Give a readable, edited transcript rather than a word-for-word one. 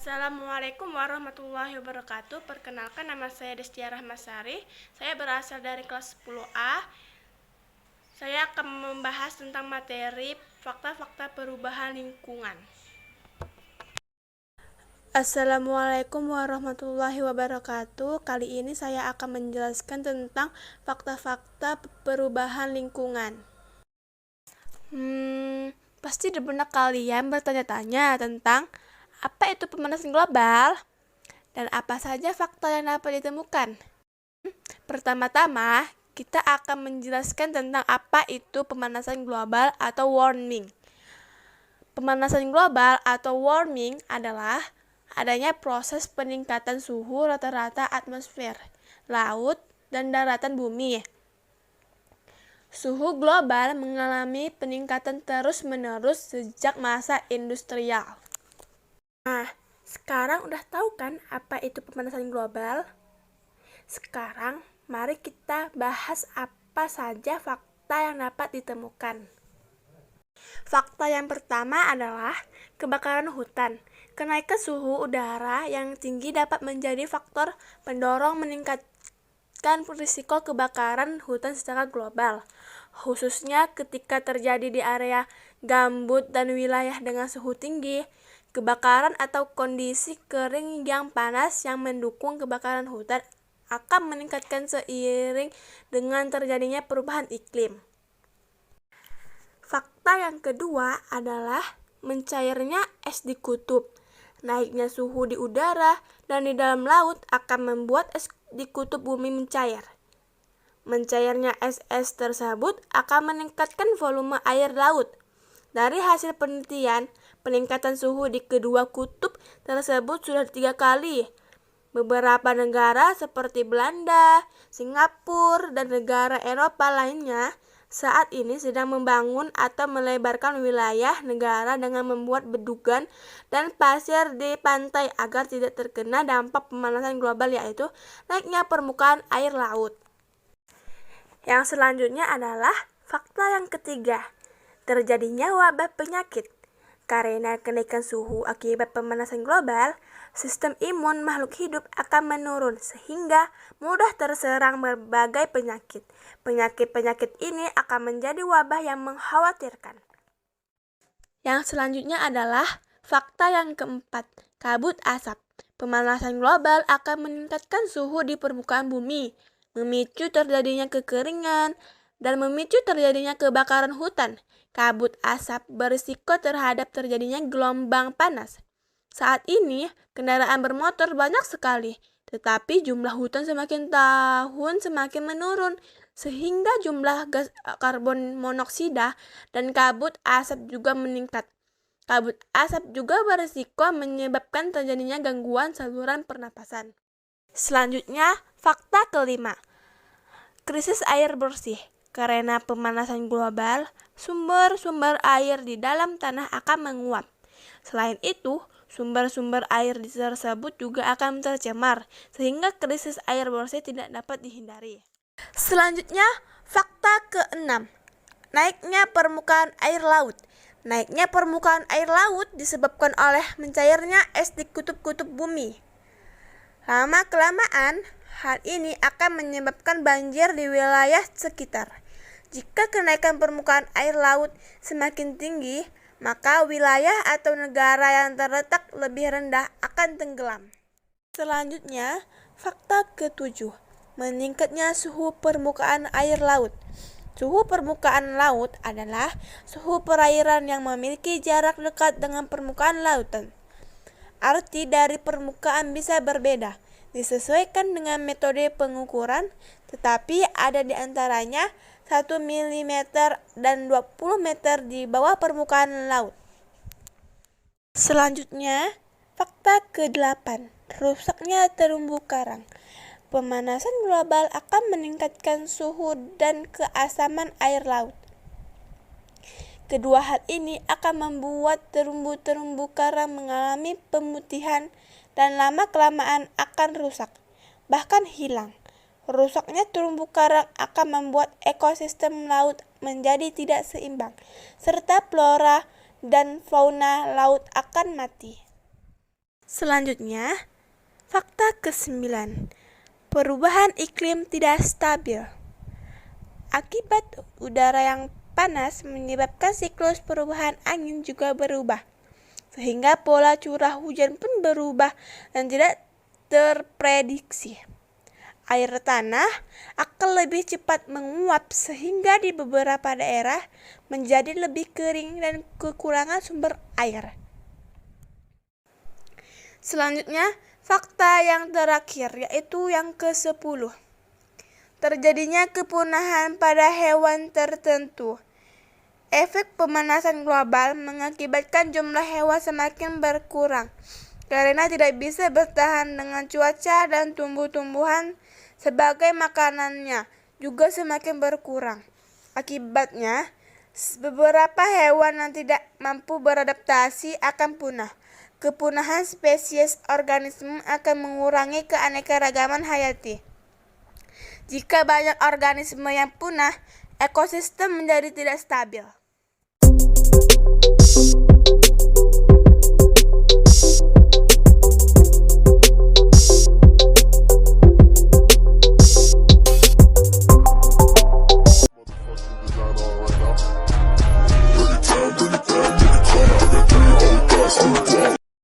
Assalamualaikum warahmatullahi wabarakatuh. Perkenalkan, nama saya Destia Rahmasari. Saya berasal dari kelas 10A. Saya akan membahas tentang materi fakta-fakta perubahan lingkungan. Assalamualaikum warahmatullahi wabarakatuh. Kali ini saya akan menjelaskan tentang fakta-fakta perubahan lingkungan. Pasti di benak kalian bertanya-tanya tentang apa itu pemanasan global dan apa saja fakta yang dapat ditemukan. Pertama-tama, kita akan menjelaskan tentang apa itu pemanasan global atau warming. Pemanasan global atau warming adalah adanya proses peningkatan suhu rata-rata atmosfer, laut, dan daratan bumi. Suhu global mengalami peningkatan terus-menerus sejak masa industrial. Nah, sekarang udah tahu kan apa itu pemanasan global? Sekarang mari kita bahas apa saja fakta yang dapat ditemukan. Fakta yang pertama adalah kebakaran hutan. Kenaikan suhu udara yang tinggi dapat menjadi faktor pendorong meningkatkan risiko kebakaran hutan secara global, khususnya ketika terjadi di area gambut dan wilayah dengan suhu tinggi. Kebakaran atau kondisi kering yang panas yang mendukung kebakaran hutan akan meningkatkan seiring dengan terjadinya perubahan iklim. Fakta yang kedua adalah mencairnya es di kutub. Naiknya suhu di udara dan di dalam laut akan membuat es di kutub bumi mencair. Mencairnya es tersebut akan meningkatkan volume air laut. Dari hasil penelitian, peningkatan suhu di kedua kutub tersebut sudah 3 kali. Beberapa negara seperti Belanda, Singapura, dan negara Eropa lainnya saat ini sedang membangun atau melebarkan wilayah negara dengan membuat bendungan dan pasir di pantai agar tidak terkena dampak pemanasan global, yaitu naiknya permukaan air laut. Yang selanjutnya adalah fakta yang ketiga, terjadinya wabah penyakit. Karena kenaikan suhu akibat pemanasan global, sistem imun makhluk hidup akan menurun sehingga mudah terserang berbagai penyakit. Penyakit-penyakit ini akan menjadi wabah yang mengkhawatirkan. Yang selanjutnya adalah fakta yang keempat, kabut asap. Pemanasan global akan meningkatkan suhu di permukaan bumi, memicu terjadinya kekeringan, dan memicu terjadinya kebakaran hutan. Kabut asap berisiko terhadap terjadinya gelombang panas. Saat ini, kendaraan bermotor banyak sekali, tetapi jumlah hutan semakin tahun semakin menurun, sehingga jumlah gas karbon monoksida dan kabut asap juga meningkat. Kabut asap juga berisiko menyebabkan terjadinya gangguan saluran pernapasan. Selanjutnya, fakta kelima, krisis air bersih. Karena pemanasan global, sumber-sumber air di dalam tanah akan menguap. Selain itu, sumber-sumber air tersebut juga akan tercemar, sehingga krisis air bersih tidak dapat dihindari. Selanjutnya, fakta keenam, naiknya permukaan air laut. Naiknya permukaan air laut disebabkan oleh mencairnya es di kutub-kutub bumi. Lama-kelamaan, hal ini akan menyebabkan banjir di wilayah sekitar. Jika kenaikan permukaan air laut semakin tinggi, maka wilayah atau negara yang terletak lebih rendah akan tenggelam. Selanjutnya, fakta ketujuh, meningkatnya suhu permukaan air laut. Suhu permukaan laut adalah suhu perairan yang memiliki jarak dekat dengan permukaan lautan. Arti dari permukaan bisa berbeda, disesuaikan dengan metode pengukuran, tetapi ada di antaranya 1 mm dan 20 meter di bawah permukaan laut. Selanjutnya, fakta ke-8, rusaknya terumbu karang. Pemanasan global akan meningkatkan suhu dan keasaman air laut. Kedua hal ini akan membuat terumbu-terumbu karang mengalami pemutihan dan lama-kelamaan akan rusak, bahkan hilang. Rusaknya terumbu karang akan membuat ekosistem laut menjadi tidak seimbang, serta flora dan fauna laut akan mati. Selanjutnya, fakta ke-9. Perubahan iklim tidak stabil. Akibat udara yang panas menyebabkan siklus perubahan angin juga berubah, sehingga pola curah hujan pun berubah dan tidak terprediksi. Air tanah akan lebih cepat menguap sehingga di beberapa daerah menjadi lebih kering dan kekurangan sumber air. Selanjutnya, fakta yang terakhir yaitu yang ke-10. Terjadinya kepunahan pada hewan tertentu. Efek pemanasan global mengakibatkan jumlah hewan semakin berkurang karena tidak bisa bertahan dengan cuaca, dan tumbuh-tumbuhan sebagai makanannya juga semakin berkurang. Akibatnya, beberapa hewan yang tidak mampu beradaptasi akan punah. Kepunahan spesies organisme akan mengurangi keanekaragaman hayati. Jika banyak organisme yang punah, ekosistem menjadi tidak stabil.